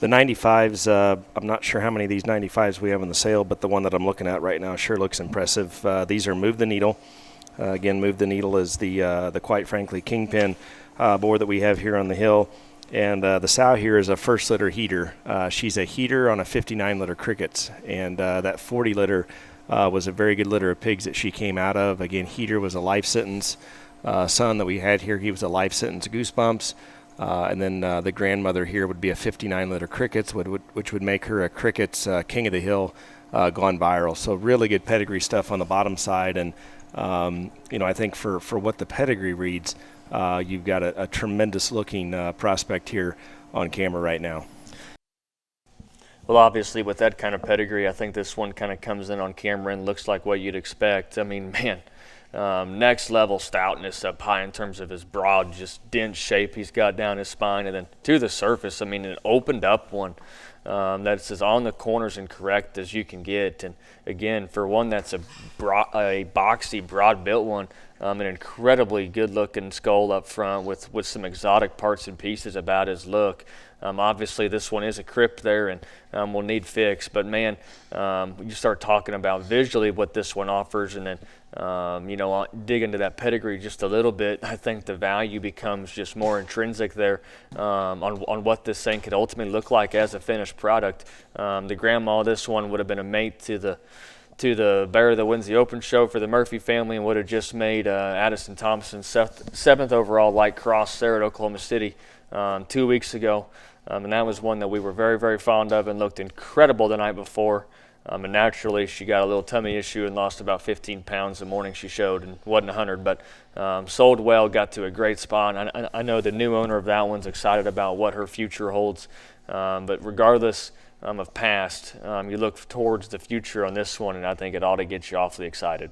The 95s, I'm not sure how many of these 95s we have in the sale, but the one that I'm looking at right now sure looks impressive. These are Move the Needle. Again, Move the Needle is the quite frankly kingpin boar that we have here on the hill. And the sow here is a first litter heater. She's a heater on a 59 litter crickets, and that 40 litter was a very good litter of pigs that she came out of. Again, heater was a life sentence. Son that we had here, he was a life sentence Goosebumps. And then the grandmother here would be a 59 litter crickets, which would make her a crickets king of the hill gone viral. So really good pedigree stuff on the bottom side. And, I think for what the pedigree reads, you've got a tremendous looking prospect here on camera right now. Well, obviously with that kind of pedigree, I think this one kind of comes in on camera and looks like what you'd expect. I mean, man. Next level stoutness up high in terms of his broad, just dense shape he's got down his spine, and then to the surface, I mean, an opened up one that's as on the corners and correct as you can get. And again, for one that's a boxy, broad built one, an incredibly good looking skull up front with some exotic parts and pieces about his look. Obviously this one is a crypt there and will need fix, but man, you start talking about visually what this one offers, and then dig into that pedigree just a little bit. I think the value becomes just more intrinsic there on what this thing could ultimately look like as a finished product. The grandma of this one would have been a mate to the bear that wins the Open Show for the Murphy family, and would have just made Addison Thompson's 7th overall light cross there at Oklahoma City 2 weeks ago. And that was one that we were very, very fond of and looked incredible the night before. And naturally, she got a little tummy issue and lost about 15 pounds the morning she showed, and wasn't 100, but sold well, got to a great spot. And I know the new owner of that one's excited about what her future holds. But regardless of past, you look towards the future on this one, and I think it ought to get you awfully excited.